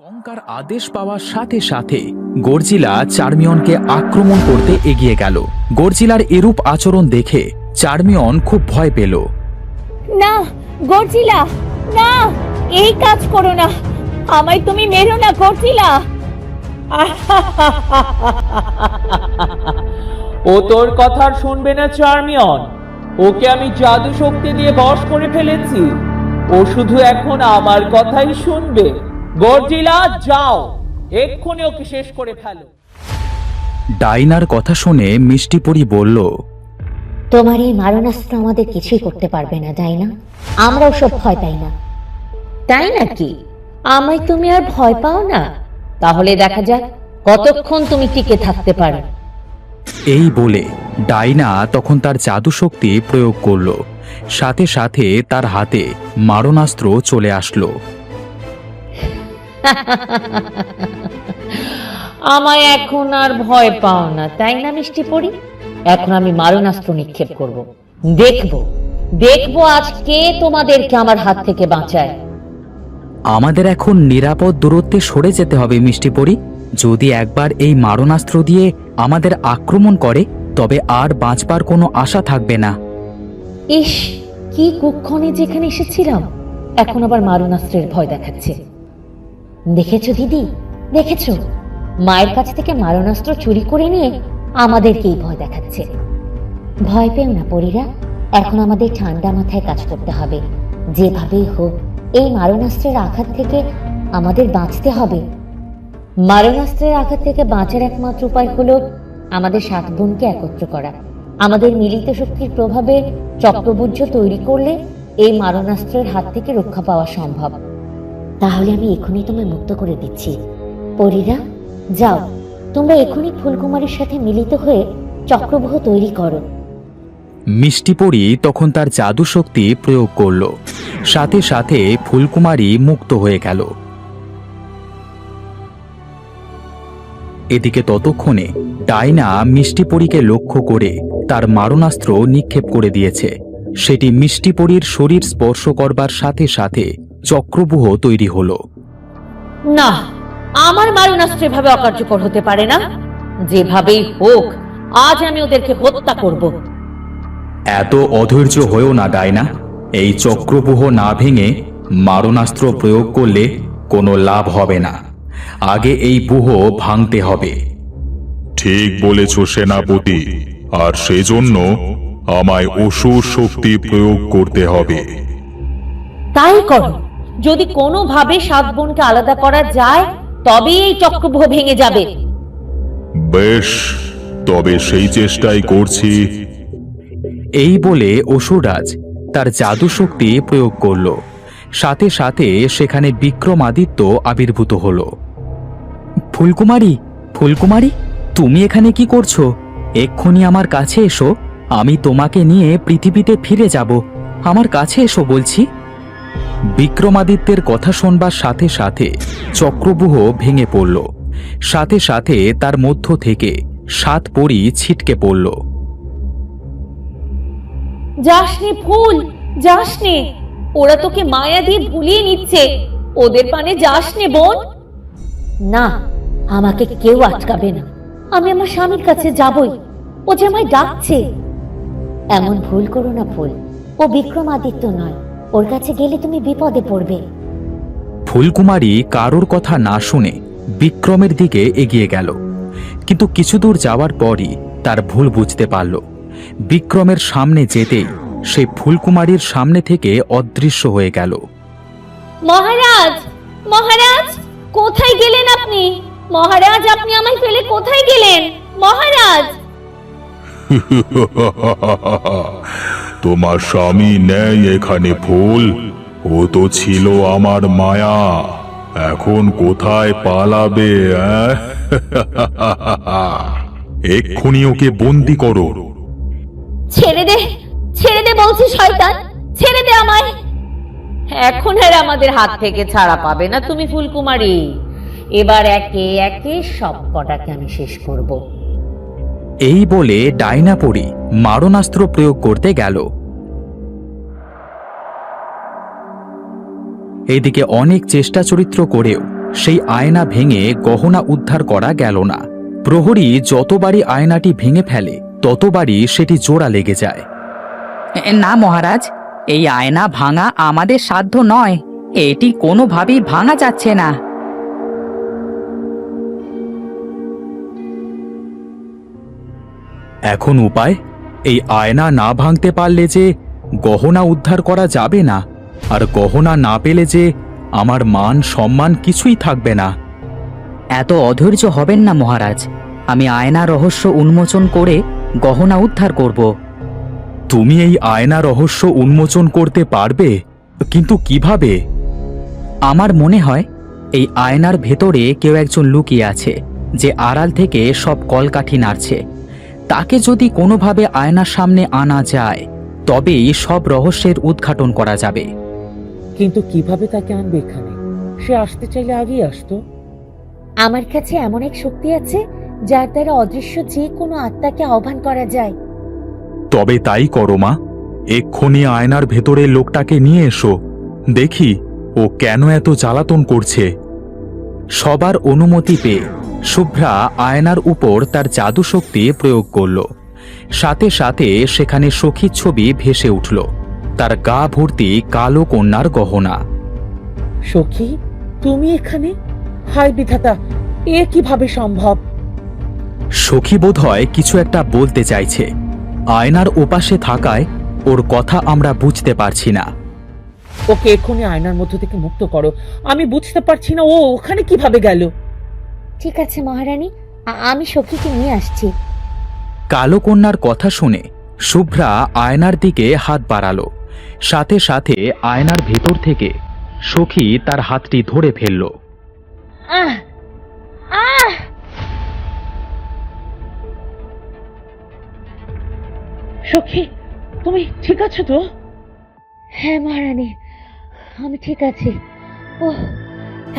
কঙ্কার আদেশ পাওয়ার সাথে সাথে গর্জিলা চার্মিয়নকে আক্রমণ করতে এগিয়ে গেল। গর্জিলার এরূপ আচরণ দেখে চার্মিয়ন খুব ভয় পেল। না গর্জিলা, না, এই কাজ করো না, আমায় তুমি মেরো না গর্জিলা। ও তোর কথা শুনবে না চার্মিয়ন। ওকে আমি জাদু শক্তি দিয়ে বশ করে ফেলেছি। ও শুধু এখন আমার কথাই শুনবে। গর্জিলা, যাও, এক্ষুনি ওকে শেষ করে ফেলো। ডাইনার কথা শুনে মিষ্টি পরি বলল, তোমার এই মারণাস্ত্র আমাদের কিছুই করতে পারবে না, তাই না? আমরাও সব ভয় পাই না। তাই নাকি? আমায় তুমি আর ভয় পাও না? তাহলে দেখা যাক কতক্ষণ তুমি টিকে থাকতে পারো। এই বলে ডাইনা তখন তার জাদু শক্তি প্রয়োগ করল। সাথে সাথে তার হাতে মারণাস্ত্র চলে আসলো। আমায় এখন আর ভয় পাও না, তাই না মিষ্টি পরি? এখন আমি মারণাস্ত্র নিক্ষেপ করব। দেখবো আজ কে তোমাদেরকে আমার হাত থেকে বাঁচায়। আমাদের এখন নিরাপদ দূরত্বে সরে যেতে হবে মিষ্টি পরি। যদি একবার এই মারণাস্ত্র দিয়ে আমাদের আক্রমণ করে তবে আর বাঁচবার কোনো আশা থাকবে না। ইস, কি কুক্ষণে যেখানে এসেছিলাম, এখন আবার মারণাস্ত্রের ভয় দেখাচ্ছে। দেখেছো দিদি, দেখেছো? মায়ের কাছ থেকে মারণাস্ত্র চুরি করে নিয়ে আমাদেরকেই ভয় দেখাচ্ছে। ভয় পেও না পরীরা, এখন আমাদের ঠান্ডা মাথায় কাজ করতে হবে। যেভাবেই হোক এই মারণাস্ত্রের আঘাত থেকে আমাদের বাঁচতে হবে। মারণাস্ত্রের আঘাত থেকে বাঁচার একমাত্র উপায় হলো আমাদের 7 বোনকে একত্র করা। আমাদের মিলিত শক্তির প্রভাবে চক্রবুজ্জ তৈরি করলে এই মারণাস্ত্রের হাত থেকে রক্ষা পাওয়া সম্ভব। তাহলে আমি এখনই তোমায় মুক্ত করে দিচ্ছি। পরীরা, যাও, তোমরা এখনই ফুলকুমারীর সাথে মিলিত হয়ে চক্রব্যূহ তৈরি করো। মিষ্টি পরি তখন তার জাদু শক্তি প্রয়োগ করল। সাথে সাথে ফুলকুমারী মুক্ত হয়ে গেল। এদিকে ততক্ষণে ডাইনা মিষ্টি পরীকে লক্ষ্য করে তার মারণাস্ত্র নিক্ষেপ করে দিয়েছে। সেটি মিষ্টি পরীর শরীর স্পর্শ করবার সাথে সাথে চক্রব্যূহ তৈরি হলো। না, আমার মারণাস্ত্র এভাবে অকার্যকর হতে পারে না। যেভাবেই হোক আজ আমি ওদেরকে হত্যা করব। এত অধৈর্য হয়েও না ডাইনা। এই চক্রব্যূহ না ভেঙে মারণাস্ত্র প্রয়োগ করলে কোনো লাভ হবে না। আগে এই ব্যূহ ভাঙতে হবে। ঠিক বলেছ সেনাপতি, আর সেজন্য আমায় অসুর শক্তি প্রয়োগ করতে হবে। তাই করো। যদি কোনোভাবে 7 বোনকে আলাদা করা যায় তবেই এই চক্রব্যূহ ভেঙে যাবে। বেশ, তবে সেই চেষ্টাই করছি। এই বলে অসুররাজ তার জাদু শক্তি প্রয়োগ করল। সাথে সাথে সেখানে বিক্রমাদিত্য আবির্ভূত হল। ফুলকুমারী, ফুলকুমারী, তুমি এখানে কি করছো? এক্ষুনি আমার কাছে এসো, আমি তোমাকে নিয়ে পৃথিবীতে ফিরে যাব। আমার কাছে এসো বলছি। বিক্রমাদিত্যের কথা শোনবার সাথে সাথে চক্রব্যূহ ভেঙে পড়ল। সাথে সাথে তার মধ্য থেকে 7 পরী ছিটকে পড়ল। যাসনে ফুল, যাসনে, ওরা তোকে মায়া দিয়ে ভুলিয়ে নিচ্ছে। ওদের পানে যাসনে বোন। না, আমাকে কেউ আটকাবে না। আমি আমার স্বামীর কাছে যাবই। ও যে আমায় ডাকছে। এমন ভুল করো না ফুল, ও বিক্রমাদিত্য নয়। ওর কাছে গেলে তুমি বিপদে পড়বে। ফুলকুমারী কারোর কথা না শুনে বিক্রমের দিকে এগিয়ে গেল। কিন্তু কিছু দূর যাওয়ার পরই তার ভুল বুঝতে পারল। বিক্রমের সামনে যেতেই সে ফুলকুমারীর সামনে থেকে অদৃশ্য হয়ে গেল। মহারাজ, মহারাজ, কোথায় গেলেন আপনি? মহারাজ, আপনি আমায় ফেলে কোথায় গেলেন? মহারাজ! তোমার স্বামী নেই এখানে ফুল। ও তো ছিল আমার মায়া। এখন কোথায় পালাবে? এক্ষুনি ওকে বন্দি করো। ছেড়ে দে, ছেড়ে দে বলছি শয়তান, ছেড়ে দে আমায়। এখন আর আমাদের হাত থেকে ছাড়া পাবে না তুমি ফুলকুমারী। এবার একে একে সব কটাকে আমি শেষ করব। এই বলে ডাইনা পরী মারণাস্ত্র প্রয়োগ করতে গেল। এদিকে অনেক চেষ্টা চরিত্র করেও সেই আয়না ভেঙে গহনা উদ্ধার করা গেল না। প্রহরী যতবারই আয়নাটি ভেঙে ফেলে ততবারই সেটি জোড়া লেগে যায়। না মহারাজ, এই আয়না ভাঙা আমাদের সাধ্য নয়, এটি কোনোভাবেই ভাঙা যাচ্ছে না। এখন উপায়? এই আয়না না ভাঙতে পারলে যে গহনা উদ্ধার করা যাবে না, আর গহনা না পেলে যে আমার মান সম্মান কিছুই থাকবে না। এত অধৈর্য হবেন না মহারাজ, আমি আয়না রহস্য উন্মোচন করে গহনা উদ্ধার করব। তুমি এই আয়না রহস্য উন্মোচন করতে পারবে? কিন্তু কিভাবে? আমার মনে হয় এই আয়নার ভেতরে কেউ একজন লুকিয়ে আছে, যে আড়াল থেকে সব কলকাঠি নাড়ছে। তাকে যদি কোনোভাবে আয়নার সামনে আনা যায় তবেই সব রহস্যের উদ্ঘাটন করা যাবে। কিন্তু কিভাবে তাকে আনবে এখানে? সে আসতে চাইলে আগেই আসতো। আমার কাছে এমন এক শক্তি আছে যার দ্বারা অদৃশ্য যে কোনো আত্মাকে আহ্বান করা যায়। তবে তাই করো মা, এক্ষুনি আয়নার ভেতরে লোকটাকে নিয়ে এসো, দেখি ও কেন এত জ্বালাতন করছে। সবার অনুমতি পেয়ে শুভ্রা আয়নার উপর তার জাদু শক্তি প্রয়োগ করল। সাথে সাথে সেখানে সখীর ছবি ভেসে উঠল, তার গা ভর্তি কালো কন্যার গহনা। সখী, তুমি এখানে? হায় বিধাতা, এ কিভাবে সম্ভব? সখী বোধহয় কিছু একটা বলতে চাইছে, আয়নার ওপাশে থাকায় ওর কথা আমরা বুঝতে পারছি না। ওকে এক্ষুনি আয়নার মধ্য থেকে মুক্ত করো, আমি বুঝতে পারছি না ও ওখানে কিভাবে গেল। ঠিক আছে মহারানী, আমি সখীকে নিয়ে আসছি। কালো কন্যার কথা শুনে শুভ্রা আয়নার দিকে হাত বাড়ালো। সাথে সাথে আয়নার ভেতর থেকে সখী তার হাতটি ধরে ফেলল। আহ আহ সখী, তুমি ঠিক আছো তো? হ্যাঁ মহারানী, আমি ঠিক আছি। ও,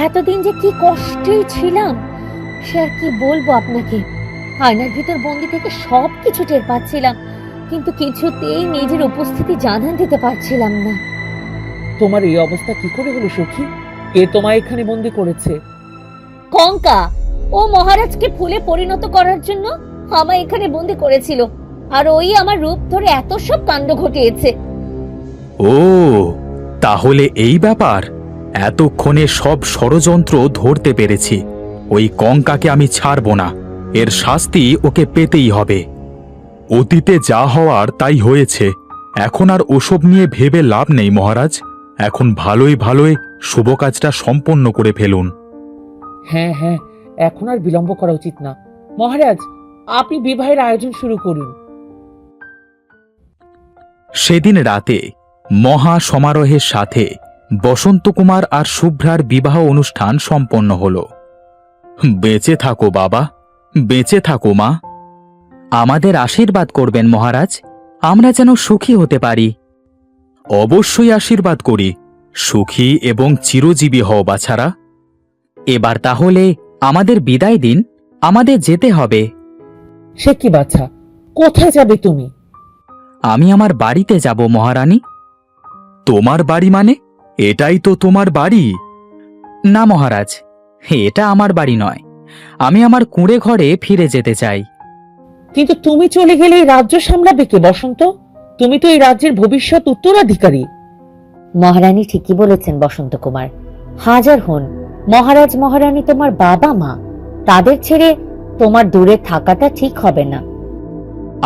এতদিন যে কি কষ্টেই ছিলাম সে আর কি বলবো আপনাকে। আয়নার ভিতর বন্দি থেকে সব কিছু টের পাচ্ছিলাম, কিন্তু কিছুতেই নিজের উপস্থিতি জানান দিতে পারছিলাম না। তোমার এই অবস্থা কি করে হলো সখী? কে তোমায় এখানে বন্দি করেছে? কঙ্কা, ও মহারাজকে ফুলে পরিণত করার জন্য আমায় এখানে বন্দি করেছিল, আর ওই আমার রূপ ধরে এত সব কাণ্ড ঘটিয়েছে। ও, তাহলে এই ব্যাপার। এতক্ষণে সব ষড়যন্ত্র ধরতে পেরেছি। ওই কঙ্কাকে আমি ছাড়ব না, এর শাস্তি ওকে পেতেই হবে। অতীতে যা হওয়ার তাই হয়েছে, এখন আর ওসব নিয়ে ভেবে লাভ নেই মহারাজ। এখন ভালোই ভালোই শুভ কাজটা সম্পন্ন করে ফেলুন। হ্যাঁ হ্যাঁ, এখন আর বিলম্ব করা উচিত না। মহারাজ, আপনি বিবাহের আয়োজন শুরু করুন। সেদিন রাতে মহা সমারোহের সাথে বসন্ত কুমার আর শুভ্রার বিবাহ অনুষ্ঠান সম্পন্ন হল। বেঁচে থাকো বাবা, বেঁচে থাকো মা। আমাদের আশীর্বাদ করবেন মহারাজ, আমরা যেন সুখী হতে পারি। অবশ্যই আশীর্বাদ করি, সুখী এবং চিরজীবী হও বাছারা। এবার তাহলে আমাদের বিদায় দিন, আমাদের যেতে হবে। সে কি বাছা, কোথায় যাবে তুমি? আমি আমার বাড়িতে যাব মহারানী। তোমার বাড়ি মানে? এটাই তো তোমার বাড়ি। না মহারাজ, এটা আমার বাড়ি নয়, আমি আমার কুঁড়ে ঘরে ফিরে যেতে চাই। কিন্তু তুমি চলে গেলে এই রাজ্য সামলাবে কে বসন্ত? তুমি তো এই রাজ্যের ভবিষ্যৎ উত্তরাধিকারী। মহারানী ঠিকই বলেছেন বসন্ত কুমার। হাজার হন মহারাজ মহারানী তোমার বাবা মা, তাদের ছেড়ে তোমার দূরে থাকাটা ঠিক হবে না।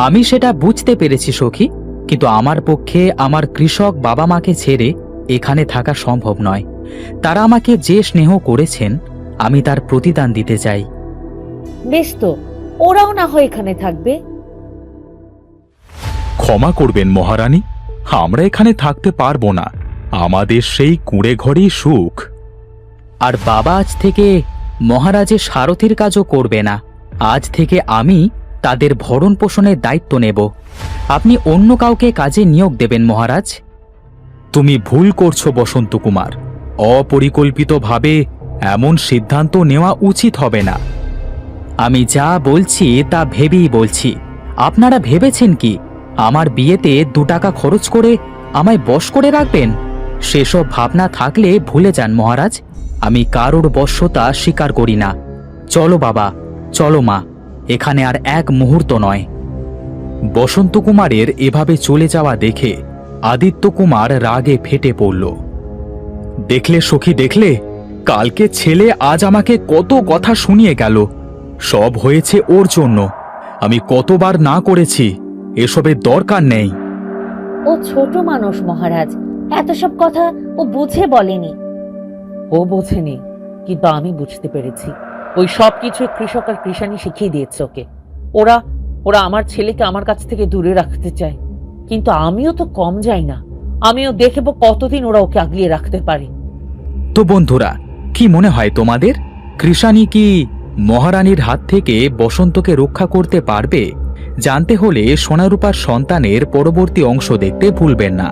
আমি সেটা বুঝতে পেরেছি সখী, কিন্তু আমার পক্ষে আমার কৃষক বাবা মাকে ছেড়ে এখানে থাকা সম্ভব নয়। তারা আমাকে যে স্নেহ করেছেন আমি তার প্রতিদান দিতে চাই। বেশ তো, ওরাও না হয় এখানে থাকবে। ক্ষমা করবেন মহারানী, আমরা এখানে থাকতে পারবো না। আমাদের সেই কুঁড়ে ঘরেই সুখ। আর বাবা আজ থেকে মহারাজের সারথির কাজও করবে না। আজ থেকে আমি তাদের ভরণ পোষণের দায়িত্ব নেব। আপনি অন্য কাউকে কাজে নিয়োগ দেবেন মহারাজ। তুমি ভুল করছো বসন্ত কুমার, অপরিকল্পিতভাবে এমন সিদ্ধান্ত নেওয়া উচিত হবে না। আমি যা বলছি তা ভেবেই বলছি। আপনারা ভেবেছেন কি আমার বিয়েতে 2 টাকা খরচ করে আমায় বশ করে রাখবেন? সেসব ভাবনা থাকলে ভুলে যান মহারাজ। আমি কারোর বশ্যতা স্বীকার করি না। চলো বাবা, চলো মা, এখানে আর এক মুহূর্ত নয়। বসন্ত কুমারের এভাবে চলে যাওয়া দেখে আদিত্য কুমার রাগে ফেটে পড়ল। দেখলে সখী, দেখলে, কালকে ছেলে আজ আমাকে কত কথা শুনিয়ে গেল। সব হয়েছে ওর জন্য। আমি কতবার না করেছি, এসবের দরকার নেই। ও ছোট মানুষ মহারাজ, এত সব কথা ও বুঝে বলেনি। ও বোঝেনি, কিন্তু আমি বুঝতে পেরেছি। ওই সব কিছু কৃষক আর কৃষানি শিখিয়ে দিয়েছে ওকে। ওরা ওরা আমার ছেলেকে আমার কাছ থেকে দূরে রাখতে চায়, কিন্তু আমিও তো কম যাই না। আমিও দেখব কতদিন ওরা ওকে আগলিয়ে রাখতে পারে। তো বন্ধুরা, কি মনে হয় তোমাদের, কৃষানি কি মহারানীর হাত থেকে বসন্তকে রক্ষা করতে পারবে? জানতে হলে সোনারূপার সন্তানের পরবর্তী অংশ দেখতে ভুলবেন না।